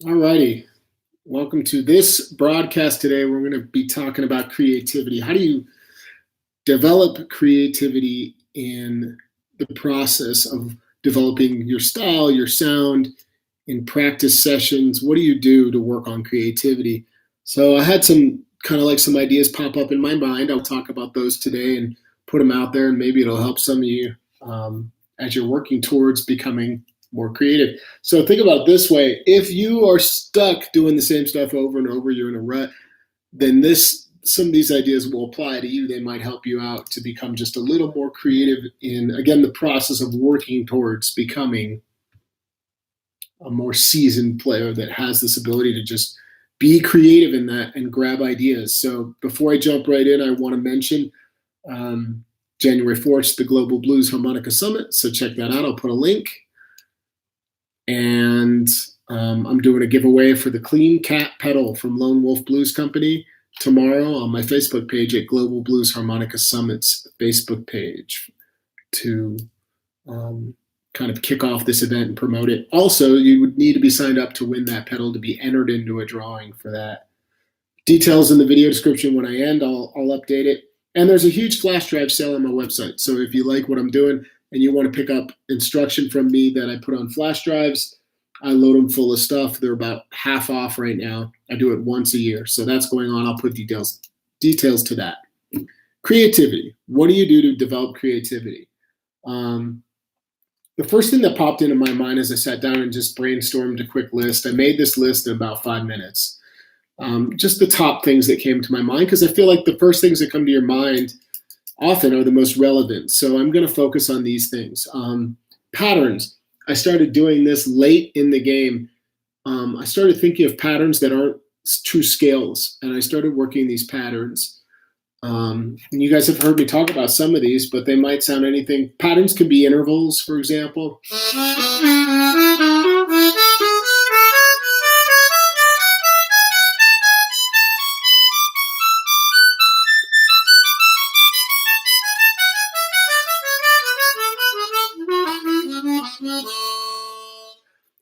All righty. Welcome to this broadcast today. We're going to be talking about creativity. How do you develop creativity in the process of developing your style, your sound, in practice sessions? What do you do to work on creativity? So I had some ideas pop up in my mind. I'll talk about those today and put them out there, and maybe it'll help some of you as you're working towards becoming more creative. So think about it this way: if you are stuck doing the same stuff over and over, you're in a rut, then this some of these ideas will apply to you. They might help you out to become just a little more creative in, again, the process of working towards becoming a more seasoned player that has this ability to just be creative in that and grab ideas. So before I jump right in, I want to mention January 4th, the Global Blues Harmonica Summit. So check that out. I'll put a link. And I'm doing a giveaway for the Clean Cat pedal from Lone Wolf Blues Company tomorrow on my Facebook page at Global Blues Harmonica Summit's Facebook page to kind of kick off this event and promote it. Also, you would need to be signed up to win that pedal to be entered into a drawing for that. Details in the video description. When I end, I'll update it. And there's a huge flash drive sale on my website. So if you like what I'm doing and you want to pick up instruction from me that I put on flash drives, I load them full of stuff. They're about half off right now. I do it once a year. So that's going on. I'll put details to that. Creativity. What do you do to develop creativity? The first thing that popped into my mind as I sat down and just brainstormed a quick list, I made this list in about 5 minutes. Just the top things that came to my mind, because I feel like the first things that come to your mind often are the most relevant. So I'm going to focus on these things. Patterns. I started doing this late in the game. I started thinking of patterns that aren't true scales, and I started working these patterns. And you guys have heard me talk about some of these, but they might sound anything. Patterns can be intervals, for example.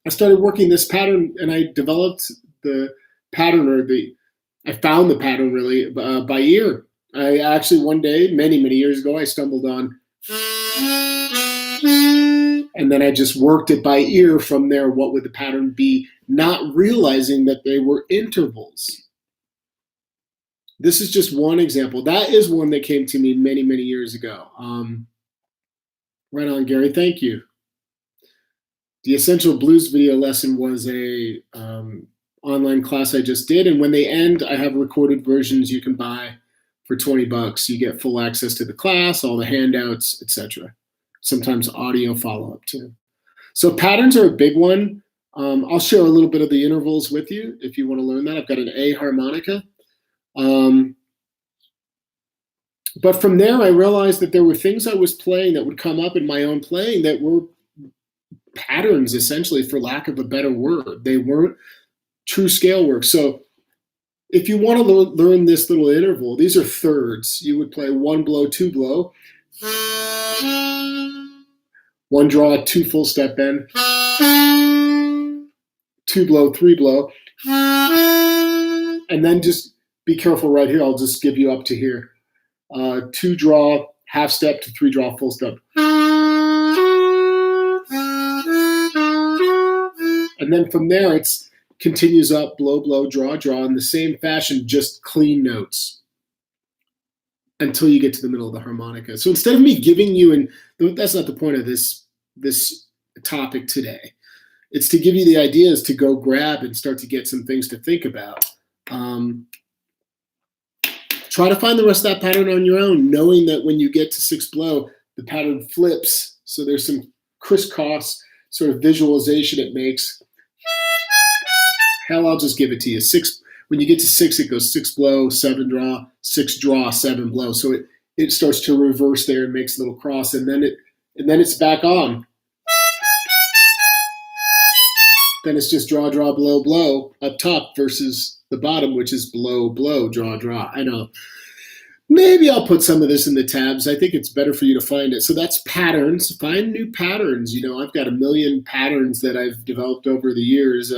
I started working this pattern, and I developed the pattern, I found the pattern really by ear. I actually one day, many years ago, I stumbled on, and then I just worked it by ear from there. What would the pattern be? Not realizing that they were intervals. This is just one example. That is one that came to me many years ago. Right on, Gary. Thank you. The Essential Blues video lesson was a online class I just did, and when they end, I have recorded versions you can buy for $20. You get full access to the class, all the handouts, etc. Sometimes audio follow-up too. So patterns are a big one. I'll share a little bit of the intervals with you if you want to learn that. I've got an A harmonica. But from there, I realized that there were things I was playing that would come up in my own playing that were patterns, essentially, for lack of a better word. They weren't true scale work. So if you want to learn this little interval, these are thirds. You would play 1 blow, 2 blow, 1 draw, 2 full step bend, 2 blow, 3 blow, and then just be careful right here. I'll just give you up to here. 2 draw, half step to 3 draw, full step. And then from there, it continues up, blow, blow, draw, draw, in the same fashion, just clean notes until you get to the middle of the harmonica. So instead of me giving you, and that's not the point of this topic today, it's to give you the ideas to go grab and start to get some things to think about. Try to find the rest of that pattern on your own, knowing that when you get to 6 blow, the pattern flips. So there's some crisscross sort of visualization it makes. Hell, I'll just give it to you. 6. When you get to 6, it goes 6 blow, 7 draw, 6 draw, 7 blow. So it starts to reverse there and makes a little cross, and then it's back on. Then it's just draw, draw, blow, blow up top versus the bottom, which is blow, blow, draw, draw. I know. Maybe I'll put some of this in the tabs. I think it's better for you to find it. So that's patterns. Find new patterns. I've got a million patterns that I've developed over the years.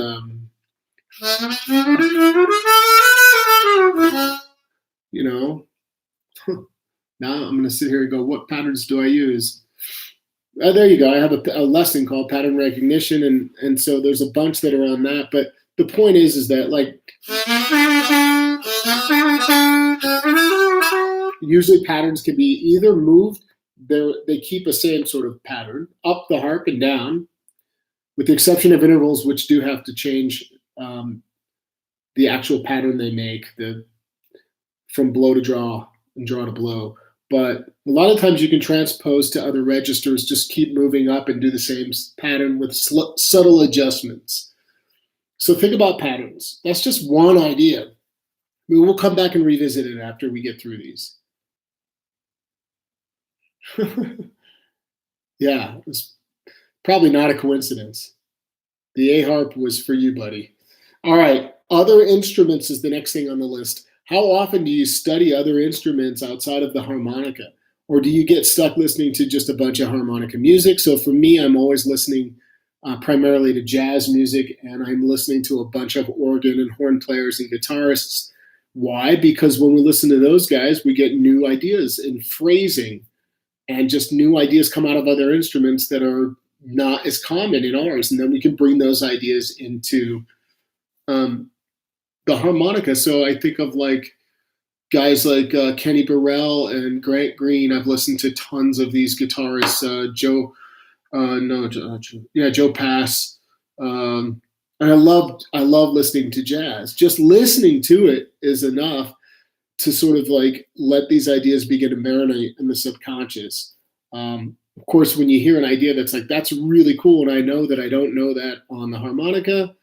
You know, now I'm going to sit here and go, what patterns do I use? There you go. I have a lesson called pattern recognition, and so there's a bunch that are on that. But the point is that like usually patterns can be either moved. They keep a same sort of pattern up the harp and down, with the exception of intervals, which do have to change the actual pattern they make, from blow to draw and draw to blow. But a lot of times you can transpose to other registers, just keep moving up and do the same pattern with subtle adjustments. So think about patterns. That's just one idea. We'll come back and revisit it after we get through these. Yeah, it's probably not a coincidence. The A harp was for you, buddy. All right, other instruments is the next thing on the list. How often do you study other instruments outside of the harmonica? Or do you get stuck listening to just a bunch of harmonica music? So for me, I'm always listening primarily to jazz music, and I'm listening to a bunch of organ and horn players and guitarists. Why? Because when we listen to those guys, we get new ideas in phrasing, and just new ideas come out of other instruments that are not as common in ours. And then we can bring those ideas into the harmonica. So I think of like guys like Kenny Burrell and Grant Green. I've listened to tons of these guitarists, Joe Pass. And I love listening to jazz. Just listening to it is enough to sort of like let these ideas begin to marinate in the subconscious. Of course, when you hear an idea that's like, that's really cool, and I know that I don't know that on the harmonica,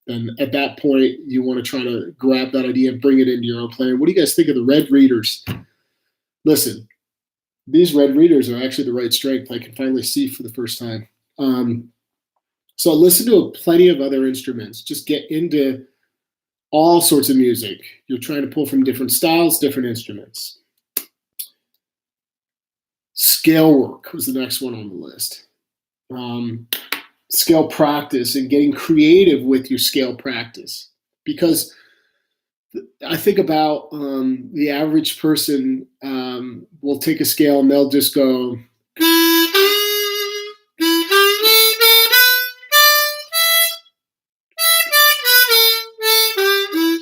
then at that point, you want to try to grab that idea and bring it into your own playing. What do you guys think of the red readers? Listen, these red readers are actually the right strength. I can finally see for the first time. So listen to plenty of other instruments. Just get into all sorts of music. You're trying to pull from different styles, different instruments. Scale work was the next one on the list. Scale practice and getting creative with your scale practice. Because I think about the average person will take a scale and they'll just go.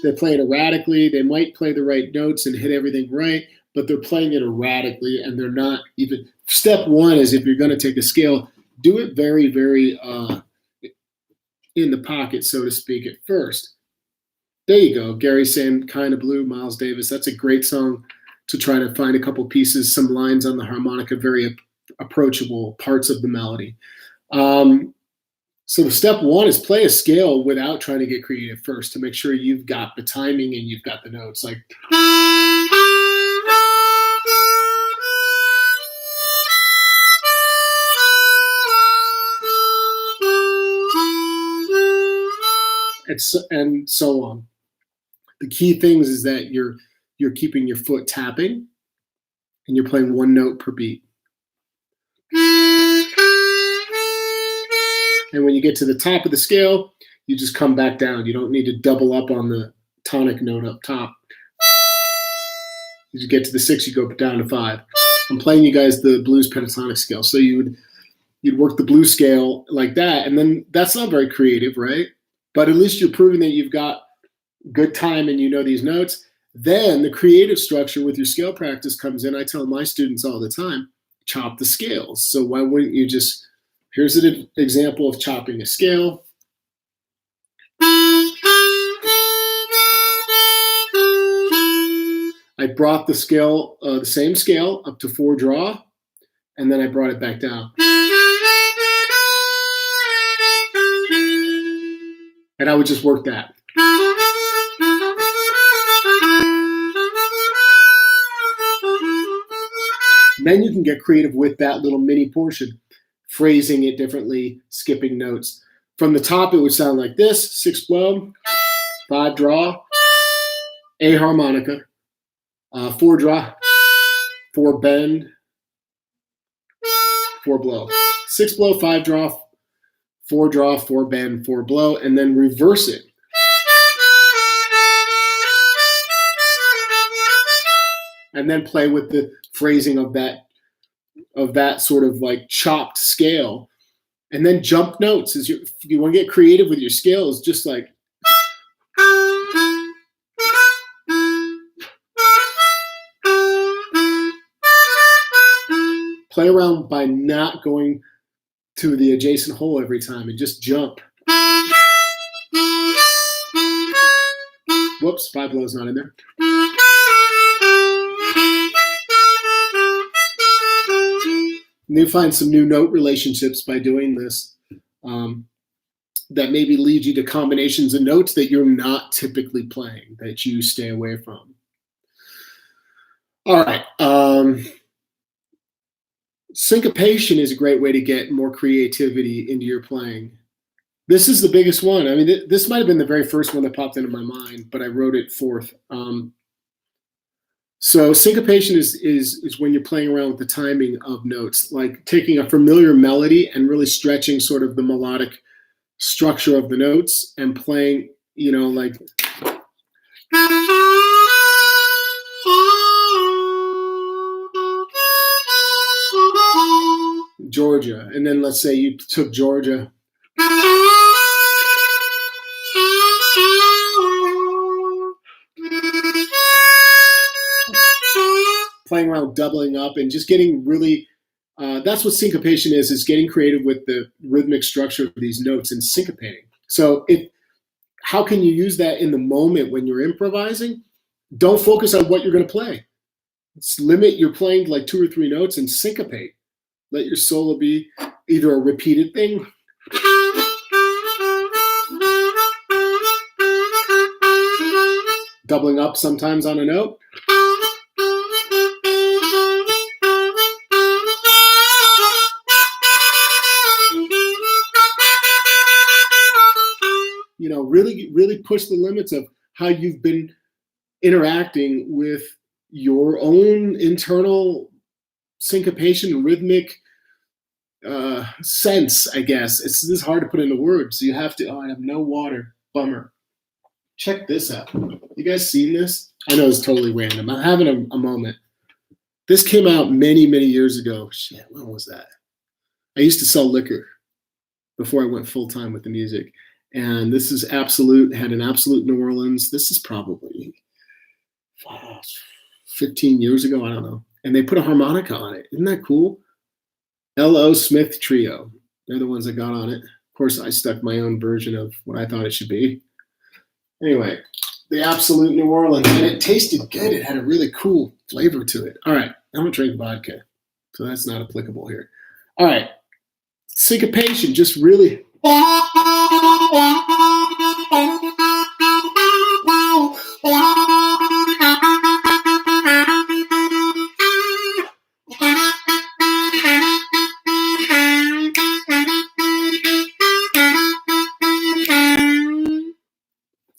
They play it erratically. They might play the right notes and hit everything right, but they're playing it erratically, and they're not even. Step one is, if you're going to take a scale, do it very, very in the pocket, so to speak, at first. There you go. Gary saying "Kind of Blue," Miles Davis. That's a great song to try to find a couple pieces, some lines on the harmonica, very approachable parts of the melody. So step one is play a scale without trying to get creative first, to make sure you've got the timing and you've got the notes. Like, and so on. The key things is that you're keeping your foot tapping and you're playing one note per beat. And when you get to the top of the scale, you just come back down. You don't need to double up on the tonic note up top. As you get to the 6, you go down to 5. I'm playing you guys the blues pentatonic scale. So you'd work the blues scale like that, and then that's not very creative, right? But at least you're proving that you've got good time and you know these notes. Then the creative structure with your scale practice comes in. I tell my students all the time, chop the scales. So why wouldn't you just, here's an example of chopping a scale. I brought the scale, the same scale, up to 4 draw, and then I brought it back down. And I would just work that. And then you can get creative with that little mini portion, phrasing it differently, skipping notes. From the top, it would sound like this: 6 blow, 5 draw, A harmonica, 4 draw, 4 bend, 4 blow. 6 blow, 5 draw, 4 draw, 4 bend, 4 blow, and then reverse it. And then play with the phrasing of that sort of like chopped scale. And then jump notes. If you want to get creative with your scales, just like play around by not going to the adjacent hole every time and just jump. Whoops, 5 blow's not in there. And you find some new note relationships by doing this that maybe lead you to combinations of notes that you're not typically playing, that you stay away from. All right. Syncopation is a great way to get more creativity into your playing. This is the biggest one. I mean, this might have been the very first one that popped into my mind, but I wrote it fourth. So syncopation is when you're playing around with the timing of notes, like taking a familiar melody and really stretching sort of the melodic structure of the notes and playing, like Georgia. And then let's say you took Georgia. Playing around, doubling up, and just getting really, that's what syncopation is getting creative with the rhythmic structure of these notes and syncopating. So how can you use that in the moment when you're improvising? Don't focus on what you're going to play. Limit your playing to like 2 or 3 notes and syncopate. Let your solo be either a repeated thing, doubling up sometimes on a note, really push the limits of how you've been interacting with your own internal syncopation and rhythmic sense, I guess. This is hard to put into words. You have to, I have no water. Bummer. Check this out. You guys seen this? I know it's totally random. I'm having a moment. This came out many, many years ago. Shit, when was that? I used to sell liquor before I went full-time with the music. And this is Absolute, had an Absolute New Orleans. This is probably 15 years ago, I don't know. And they put a harmonica on it. Isn't that cool? L.O. Smith Trio. They're the ones that got on it. Of course, I stuck my own version of what I thought it should be. Anyway, the Absolute New Orleans. And it tasted good. It had a really cool flavor to it. All right, I don't drink vodka, so that's not applicable here. All right, syncopation, just really...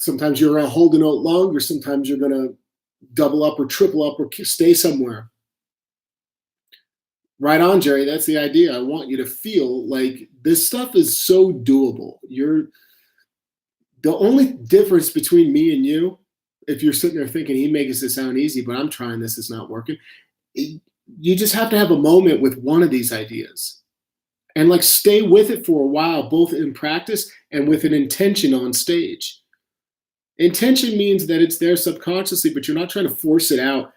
Sometimes you're going to hold a note longer. Sometimes you're going to double up or triple up or stay somewhere. Right on, Jerry. That's the idea. I want you to feel like this stuff is so doable. The only difference between me and you, if you're sitting there thinking he makes it sound easy, but I'm trying this, it's not working. You just have to have a moment with one of these ideas and like stay with it for a while, both in practice and with an intention on stage. Intention means that it's there subconsciously, but you're not trying to force it out.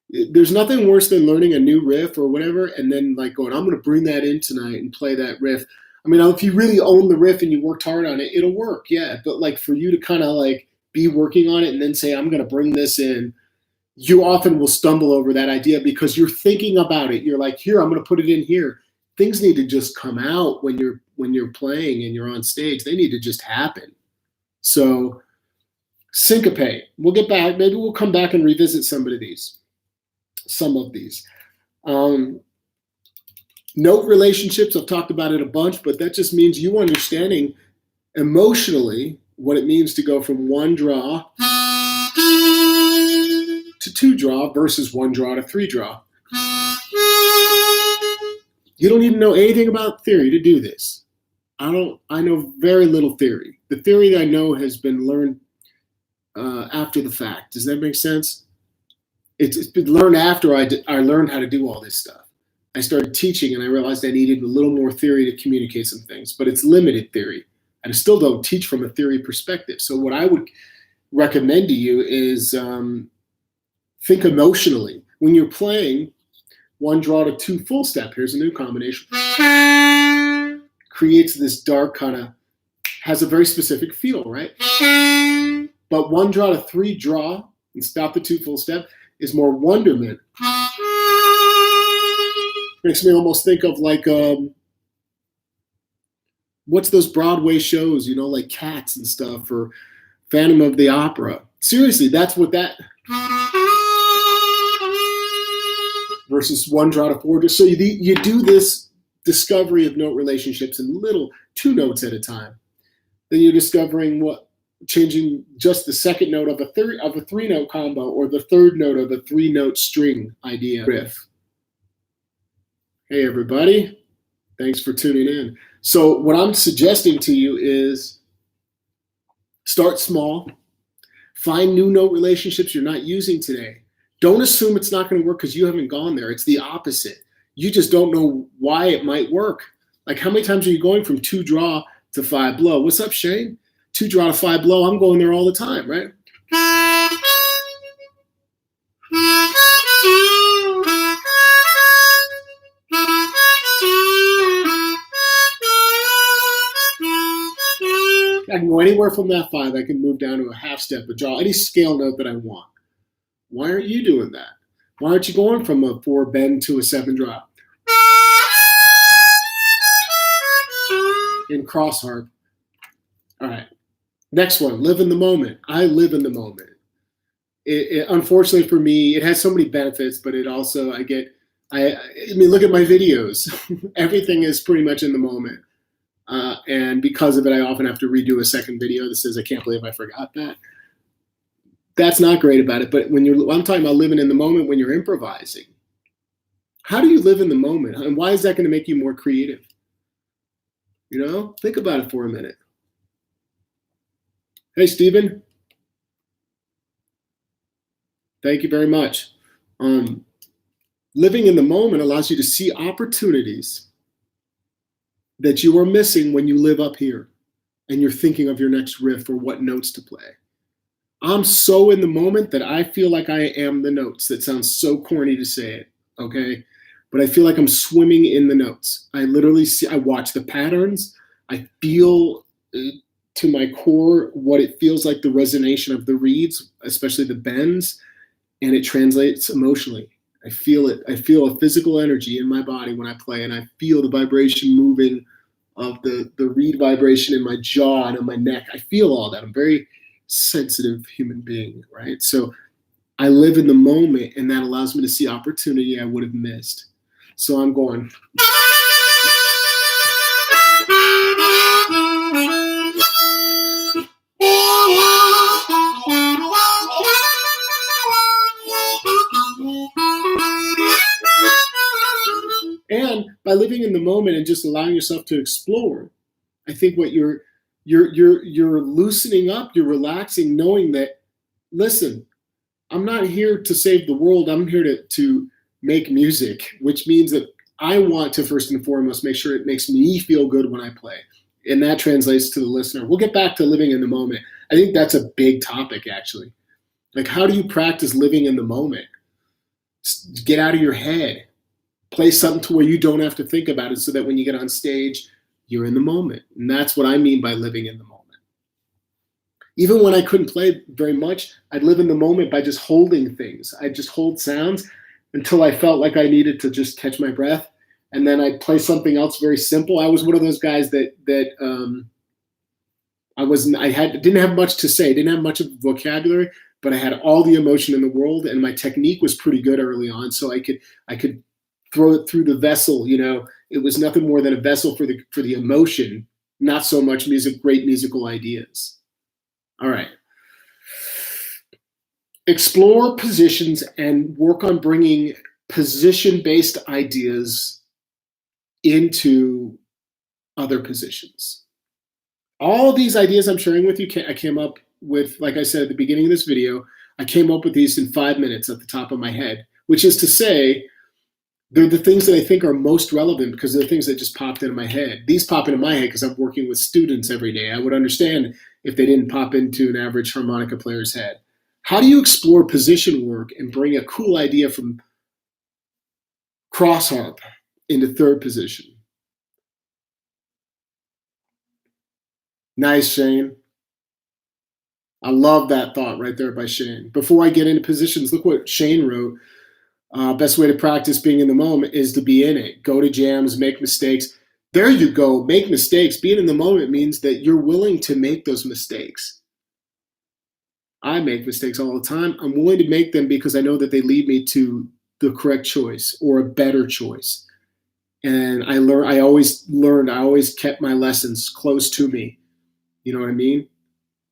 There's nothing worse than learning a new riff or whatever and then like going, I'm going to bring that in tonight and play that riff. I mean, if you really own the riff and you worked hard on it, it'll work, yeah. But like for you to kind of like be working on it and then say, I'm going to bring this in, you often will stumble over that idea because you're thinking about it. You're like, here, I'm going to put it in here. Things need to just come out when you're playing and you're on stage. They need to just happen. So syncopate. We'll get back. Maybe we'll come back and revisit some of these. Note relationships, I've talked about it a bunch, but that just means you understanding emotionally what it means to go from 1 draw to 2 draw versus 1 draw to 3 draw. You don't need to know anything about theory to do this. I know very little theory. The theory that I know has been learned after the fact. Does that make sense? It's been learned after I learned how to do all this stuff. I started teaching and I realized I needed a little more theory to communicate some things, but it's limited theory. I still don't teach from a theory perspective. So what I would recommend to you is think emotionally. When you're playing one draw to two full step, here's a new combination, creates this dark kind of, has a very specific feel, right? But one draw to three draw and stop the two full step is more wonderment. Makes me almost think of like, what's those Broadway shows, you know, like Cats and stuff, or Phantom of the Opera. Seriously, that's what that, versus one draw to four. So you do this discovery of note relationships in little, two notes at a time. Then you're discovering changing just the second note of a three note combo, or the third note of a three note string idea riff. Hey everybody, thanks for tuning in. So what I'm suggesting to you is start small, find new note relationships you're not using today. Don't assume it's not going to work because you haven't gone there. It's the opposite. You just don't know why it might work. Like, how many times are you going from two draw to five blow? What's up, Shane? Two draw to five blow. I'm going there all the time, right? I can go anywhere from that five. I can move down to a half step, a draw, any scale note that I want. Why aren't you doing that? Why aren't you going from a four bend to a seven drop? In cross harp. All right. Next one, live in the moment. I live in the moment. Unfortunately for me, it has so many benefits, but it also, I mean, look at my videos. Everything is pretty much in the moment. And because of it, I often have to redo a second video that says, I can't believe I forgot that. That's not great about it. But I'm talking about living in the moment when you're improvising. How do you live in the moment? And why is that going to make you more creative? You know, think about it for a minute. Hey, Stephen. Thank you very much. Living in the moment allows you to see opportunities that you are missing when you live up here and you're thinking of your next riff or what notes to play. I'm so in the moment that I feel like I am the notes. That sounds so corny to say it, okay? But I feel like I'm swimming in the notes. I literally I watch the patterns. I feel to my core what it feels like, the resonation of the reeds, especially the bends, and it translates emotionally. I feel it. I feel a physical energy in my body when I play, and I feel the vibration moving of the reed vibration in my jaw and in my neck. I feel all that. I'm very sensitive human being, right? So I live in the moment, and that allows me to see opportunity I would have missed. So I'm going. And by living in the moment and just allowing yourself to explore, I think what you're loosening up, you're relaxing, knowing that, listen, I'm not here to save the world. I'm here to make music, which means that I want to first and foremost make sure it makes me feel good when I play. And that translates to the listener. We'll get back to living in the moment. I think that's a big topic, actually. Like, how do you practice living in the moment? Get out of your head. Play something to where you don't have to think about it so that when you get on stage, you're in the moment. And that's what I mean by living in the moment. Even when I couldn't play very much, I'd live in the moment by just holding things. I'd just hold sounds until I felt like I needed to just catch my breath. And then I'd play something else very simple. I was one of those guys that didn't have much to say, didn't have much of a vocabulary, but I had all the emotion in the world, and my technique was pretty good early on. So I could throw it through the vessel, you know. It was nothing more than a vessel for the emotion, not so much great musical ideas. All right. Explore positions and work on bringing position-based ideas into other positions. All these ideas I'm sharing with you, I came up with, like I said at the beginning of this video, I came up with these in 5 minutes at the top of my head, which is to say, they're the things that I think are most relevant because they're the things that just popped into my head. These pop into my head because I'm working with students every day. I would understand if they didn't pop into an average harmonica player's head. How do you explore position work and bring a cool idea from cross harp into third position? Nice, Shane. I love that thought right there by Shane. Before I get into positions, look what Shane wrote. Best way to practice being in the moment is to be in it. Go to jams, make mistakes. There you go, make mistakes. Being in the moment means that you're willing to make those mistakes. I make mistakes all the time. I'm willing to make them because I know that they lead me to the correct choice or a better choice. And I always kept my lessons close to me. You know what I mean?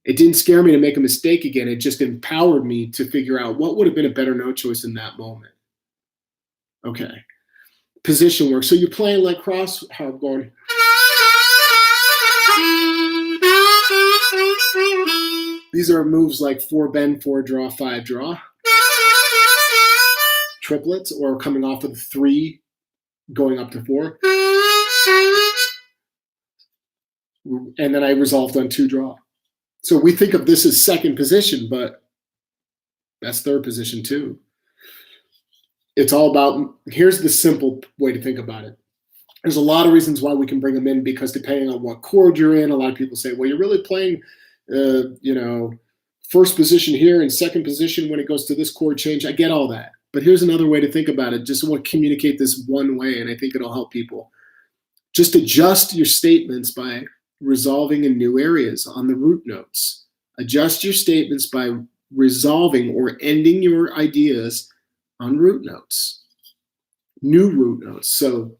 It didn't scare me to make a mistake again. It just empowered me to figure out what would have been a better note choice in that moment. Okay. Position work. So you're playing like cross harp going. These are moves like 4 bend, 4 draw, 5 draw. Triplets, or coming off of 3, going up to 4. And then I resolved on 2 draw. So we think of this as second position, but that's third position too. It's all about, here's the simple way to think about it. There's a lot of reasons why we can bring them in, because depending on what chord you're in, a lot of people say, well, you're really playing, first position here and second position when it goes to this chord change. I get all that. But here's another way to think about it. Just want to communicate this one way, and I think it'll help people. Just adjust your statements by resolving in new areas on the root notes. Adjust your statements by resolving or ending your ideas on root notes, new root notes. So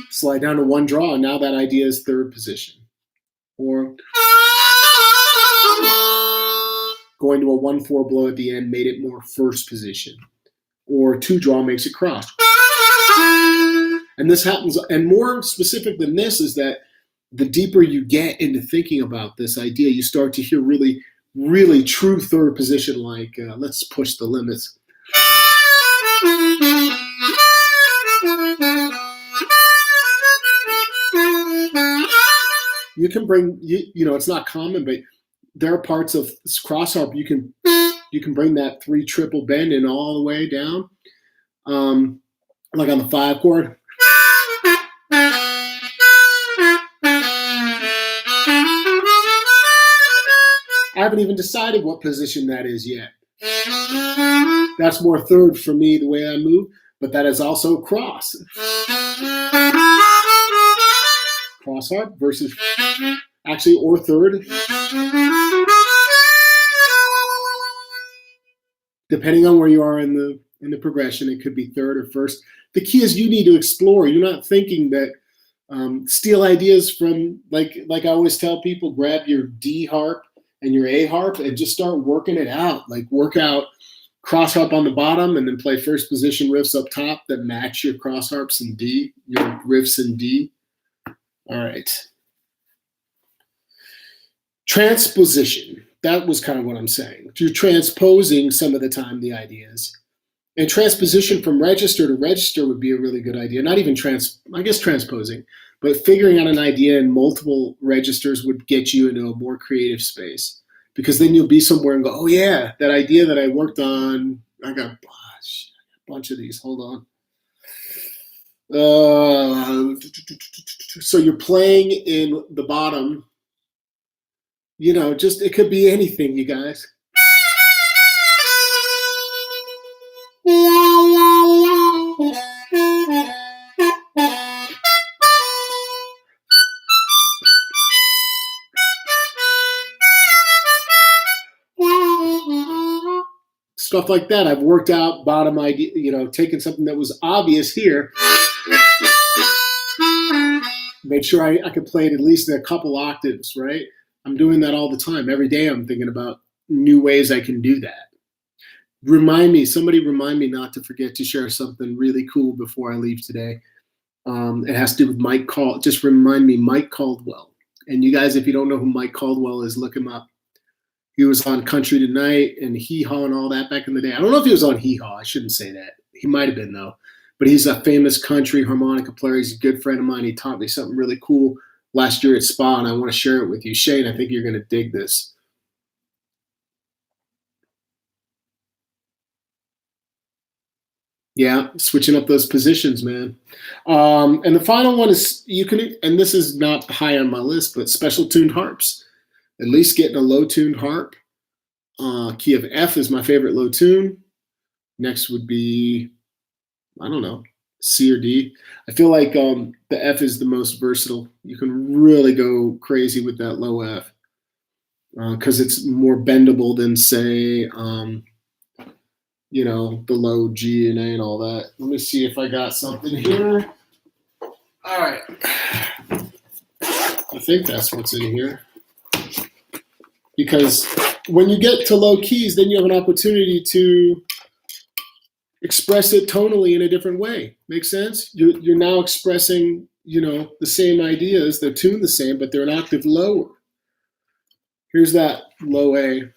slide down to 1 draw, and now that idea is third position. Or going to a 1-4 blow at the end made it more first position. Or 2 draw makes it cross. And this happens, and more specific than this is that the deeper you get into thinking about this idea, you start to hear really, really true third position, like let's push the limits. You can bring, it's not common, but there are parts of cross harp you can bring that 3 triple bend in all the way down, like on the 5 chord. I haven't even decided what position that is yet. That's more third for me, the way I move, but that is also cross. Cross harp versus, actually, or third. Depending on where you are in the progression, it could be third or first. The key is you need to explore. You're not thinking that steal ideas from, like I always tell people, grab your D harp and your A harp and just start working it out. Like work out cross harp on the bottom and then play first position riffs up top that match your cross harps in D, your riffs in D. All right. Transposition. That was kind of what I'm saying. You're transposing some of the time the ideas. And transposition from register to register would be a really good idea. Not even transposing, but figuring out an idea in multiple registers would get you into a more creative space. Because then you'll be somewhere and go, oh yeah, that idea that I worked on, I got a bunch of these, hold on. So you're playing in the bottom, it could be anything, you guys. Stuff like that. I've worked out bottom idea, taking something that was obvious here, make sure I could play it at least in a couple octaves, right? I'm doing that all the time. Every day I'm thinking about new ways I can do that. somebody remind me not to forget to share something really cool before I leave today. It has to do with just remind me, Mike Caldwell. And you guys, if you don't know who Mike Caldwell is, look him up. He was on Country Tonight and Hee Haw and all that back in the day. I don't know if he was on Hee Haw. I shouldn't say that. He might have been, though. But he's a famous country harmonica player. He's a good friend of mine. He taught me something really cool last year at Spa, and I want to share it with you. Shane, I think you're going to dig this. Yeah, switching up those positions, man. And the final one is and this is not high on my list, but special tuned harps. At least getting a low tuned harp. Key of F is my favorite low tune. Next would be, I don't know, C or D. I feel like the F is the most versatile. You can really go crazy with that low F because it's more bendable than, say, the low G and A and all that. Let me see if I got something here. All right. I think that's what's in here. Because when you get to low keys, then you have an opportunity to express it tonally in a different way. Make sense? You're now expressing, the same ideas. They're tuned the same, but they're an octave lower. Here's that low A.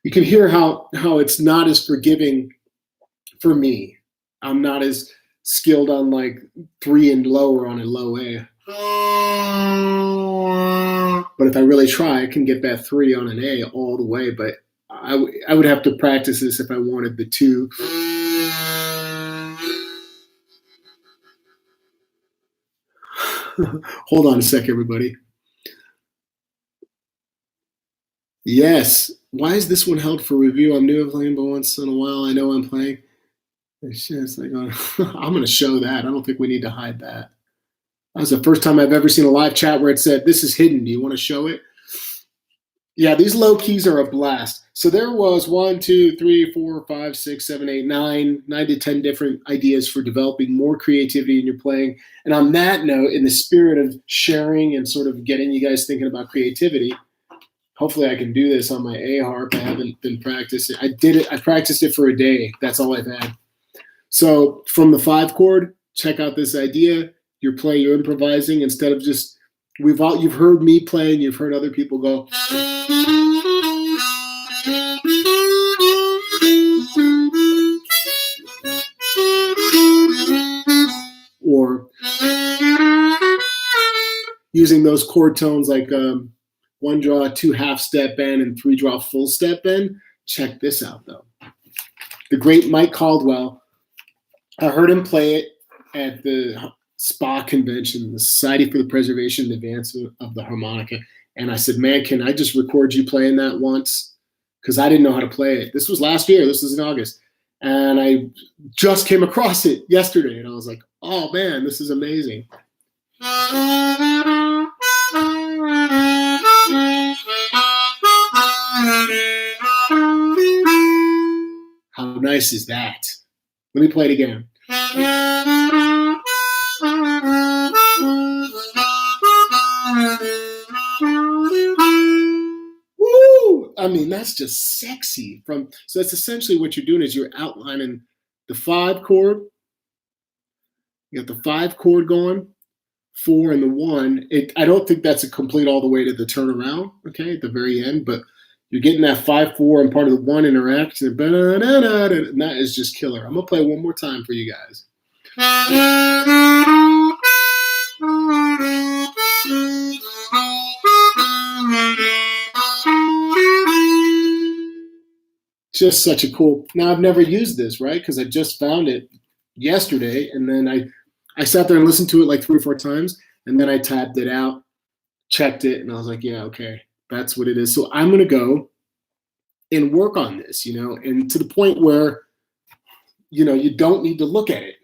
You can hear how it's not as forgiving for me. I'm not as skilled on like 3 and lower on a low A. But if I really try, I can get that 3 on an A all the way. But I would have to practice this if I wanted the 2. Hold on a sec, everybody. Yes. Why is this one held for review? I'm new at playing, but once in a while I know I'm playing. It's like, I'm going to show that. I don't think we need to hide that. That was the first time I've ever seen a live chat where it said, this is hidden. Do you want to show it? Yeah, these low keys are a blast. So there was 1, 2, 3, 4, 5, 6, 7, 8, 9 to 10 different ideas for developing more creativity in your playing. And on that note, in the spirit of sharing and sort of getting you guys thinking about creativity, hopefully I can do this on my A harp. I haven't been practicing. I practiced it for a day. That's all I've had. So from the 5 chord, check out this idea. You're improvising instead of just, you've heard me play and you've heard other people go. Or using those chord tones like 1 draw, 2 half step bend, and 3 draw full step bend. Check this out though. The great Mike Caldwell, I heard him play it at the SPA convention, the Society for the Preservation and Advancement of the Harmonica. And I said, man, can I just record you playing that once? Because I didn't know how to play it. This was last year. This was in August. And I just came across it yesterday. And I was like, oh, man, this is amazing. How nice is that? Let me play it again. Woo! I mean, that's just sexy. So that's essentially what you're doing is you're outlining the 5 chord. You got the 5 chord going, 4 and the 1. I don't think that's a complete all the way to the turnaround, okay, at the very end, but you're getting that 5-4 and part of the 1 interaction, and that is just killer. I'm gonna play one more time for you guys. Just such a cool. Now I've never used this, right? Because I just found it yesterday, and then I sat there and listened to it like 3 or 4 times, and then I tapped it out, checked it, and I was like, yeah, okay, that's what it is. So I'm gonna go and work on this, and to the point where you don't need to look at it.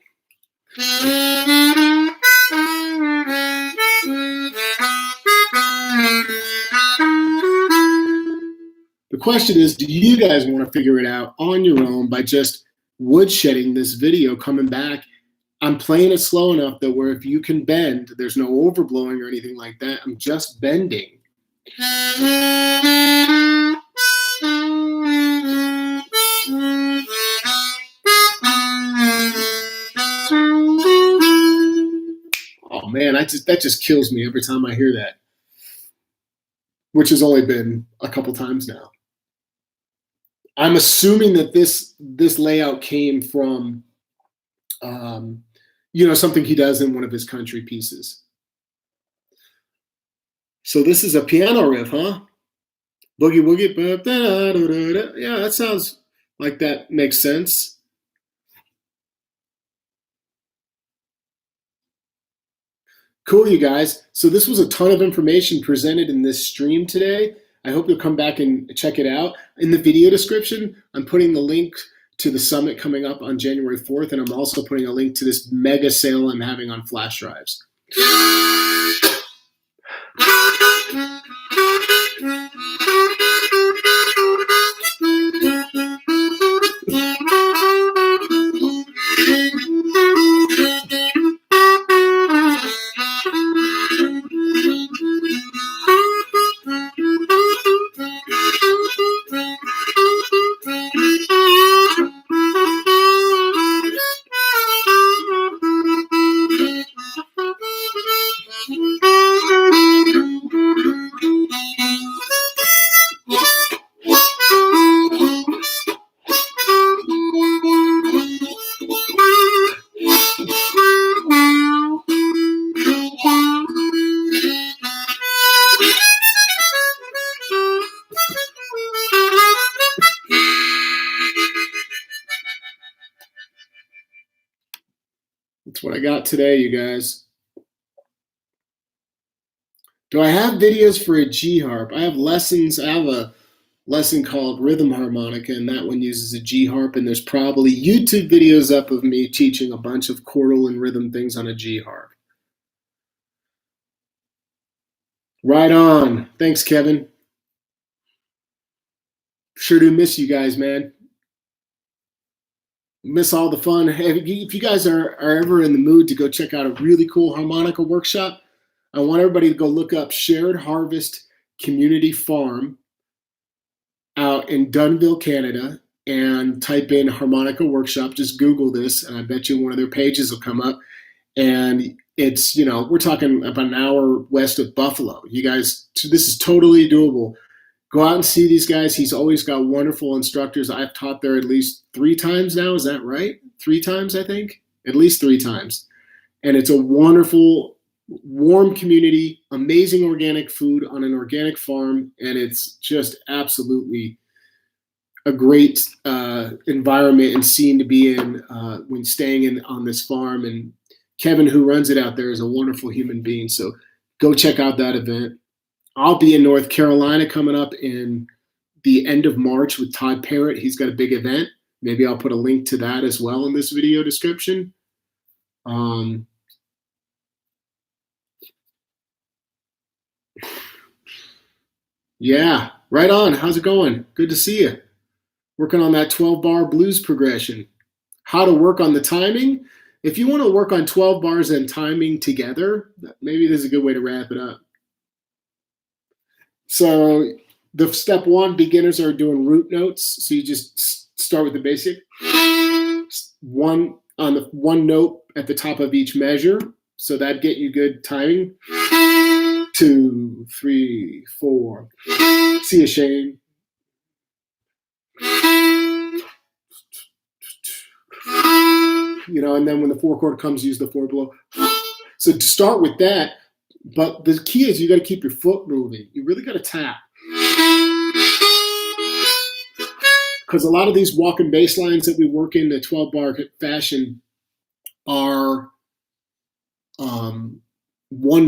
The question is, do you guys want to figure it out on your own by just woodshedding this video, coming back? I'm playing it slow enough that where if you can bend, there's no overblowing or anything like that. I'm just bending. Oh man, that just kills me every time I hear that, which has only been a couple times now. I'm assuming that this layout came from something he does in one of his country pieces. So this is a piano riff, huh? Boogie woogie. Yeah, that sounds like that makes sense. Cool, you guys. So this was a ton of information presented in this stream today. I hope you'll come back and check it out. In the video description, I'm putting the link to the summit coming up on January 4th, and I'm also putting a link to this mega sale I'm having on flash drives. That's what I got today, you guys. Do I have videos for a G harp? I have lessons. I have a lesson called Rhythm Harmonica, and that one uses a G harp, and there's probably YouTube videos up of me teaching a bunch of chordal and rhythm things on a G harp. Right on. Thanks, Kevin. Sure do miss you guys, man. Miss all the fun. Hey, if you guys are ever in the mood to go check out a really cool harmonica workshop, I want everybody to go look up Shared Harvest Community Farm out in Dunnville, Canada, and type in harmonica workshop. Just Google this, and I bet you one of their pages will come up. And it's, we're talking about an hour west of Buffalo. You guys, this is totally doable. Go out and see these guys. He's always got wonderful instructors. I've taught there at least 3 times now. Is that right? 3 times, I think. At least 3 times. And it's a wonderful, warm community, amazing organic food on an organic farm. And it's just absolutely a great environment and scene to be in when staying on this farm. And Kevin, who runs it out there, is a wonderful human being. So go check out that event. I'll be in North Carolina coming up in the end of March with Todd Parrott. He's got a big event. Maybe I'll put a link to that as well in this video description. Yeah, right on. How's it going? Good to see you. Working on that 12-bar blues progression. How to work on the timing. If you want to work on 12 bars and timing together, maybe this is a good way to wrap it up. So the step 1, beginners are doing root notes. So you just start with the basic. 1 on the 1 note at the top of each measure. So that'd get you good timing. 2, 3, 4. See you, Shane. And then when the 4 chord comes, use the 4 below. So to start with that, but the key is you got to keep your foot moving. You really got to tap. Because a lot of these walking bass lines that we work in the 12-bar fashion are 1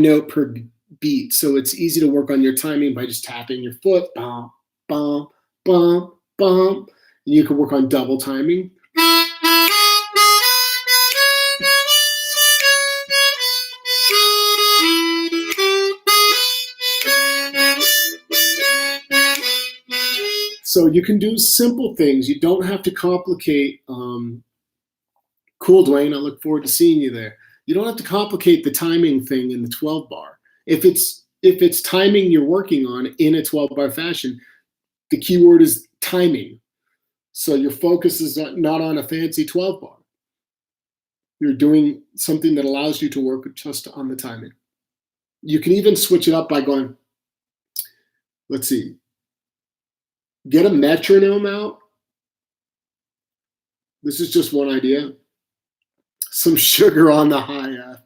note per beat. So it's easy to work on your timing by just tapping your foot. Bum, bum, bum, bum. And you can work on double timing. So you can do simple things. You don't have to complicate. Cool, Dwayne. I look forward to seeing you there. You don't have to complicate the timing thing in the 12 bar. If it's timing you're working on in a 12 bar fashion, the keyword is timing. So your focus is not on a fancy 12 bar. You're doing something that allows you to work just on the timing. You can even switch it up by going, let's see, get a metronome out. This is just one idea. Some sugar on the high F.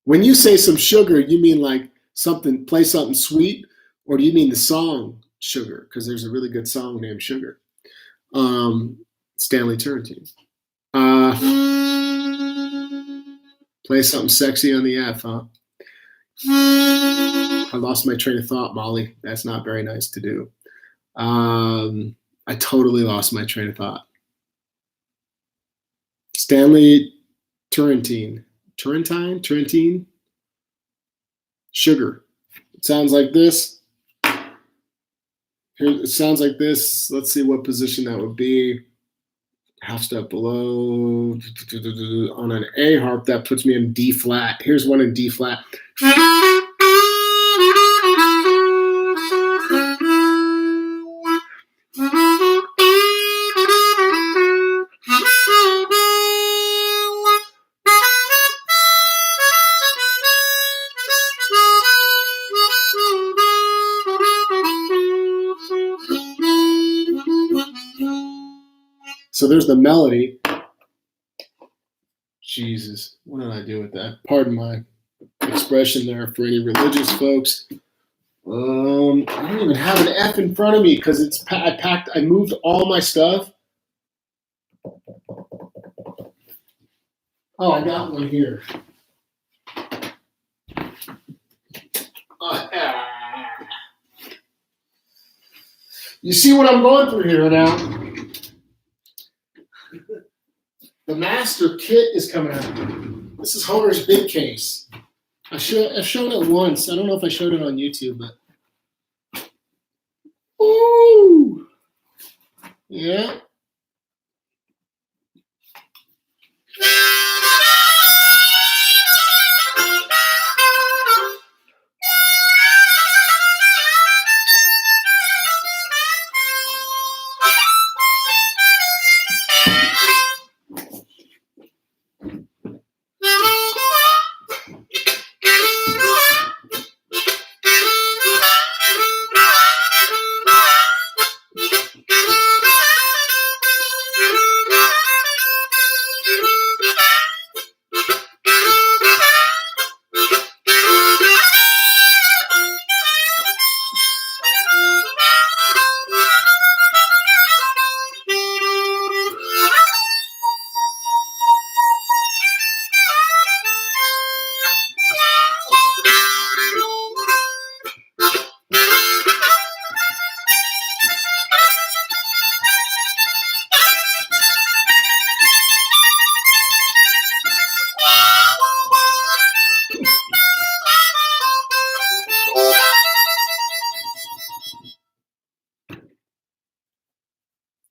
When you say some sugar, you mean like play something sweet, or do you mean the song Sugar? Because there's a really good song named Sugar. Stanley Turrentine. Play something sexy on the F, huh? I lost my train of thought, Molly. That's not very nice to do. I totally lost my train of thought. Stanley Turrentine. Sugar. It sounds like this. Here, it sounds like this. Let's see what position that would be. Half step below. On an A harp, that puts me in D flat. Here's one in D flat. So there's the melody. Jesus, what did I do with that? Pardon my expression there for any religious folks. I don't even have an F in front of me because I moved all my stuff. Oh, I got one here. You see what I'm going through here now? The master kit is coming out. This is Homer's big case. I've shown it once. I don't know if I showed it on YouTube, but ooh, yeah.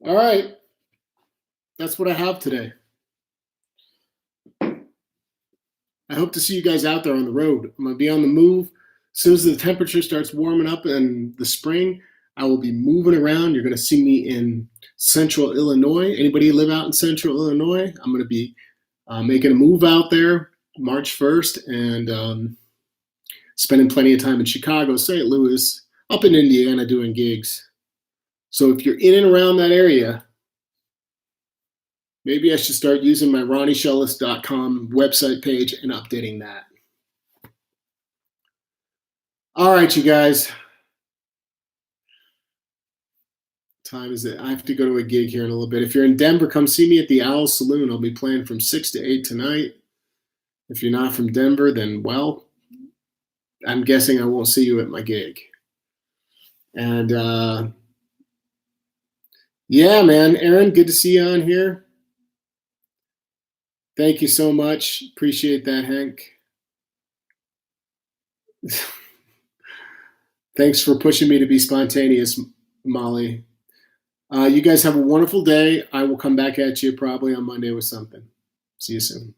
All right. That's what I have today. I hope to see you guys out there on the road. I'm going to be on the move. As soon as the temperature starts warming up in the spring, I will be moving around. You're going to see me in central Illinois. Anybody live out in central Illinois? I'm going to be making a move out there March 1st and spending plenty of time in Chicago, St. Louis, up in Indiana doing gigs. So if you're in and around that area, maybe I should start using my ronnieshellis.com website page and updating that. All right, you guys. Time is it? I have to go to a gig here in a little bit. If you're in Denver, come see me at the Owl Saloon. I'll be playing from 6 to 8 tonight. If you're not from Denver, then, well, I'm guessing I won't see you at my gig. And, yeah, man. Aaron, good to see you on here. Thank you so much. Appreciate that, Hank. Thanks for pushing me to be spontaneous, Molly. You guys have a wonderful day. I will come back at you probably on Monday with something. See you soon.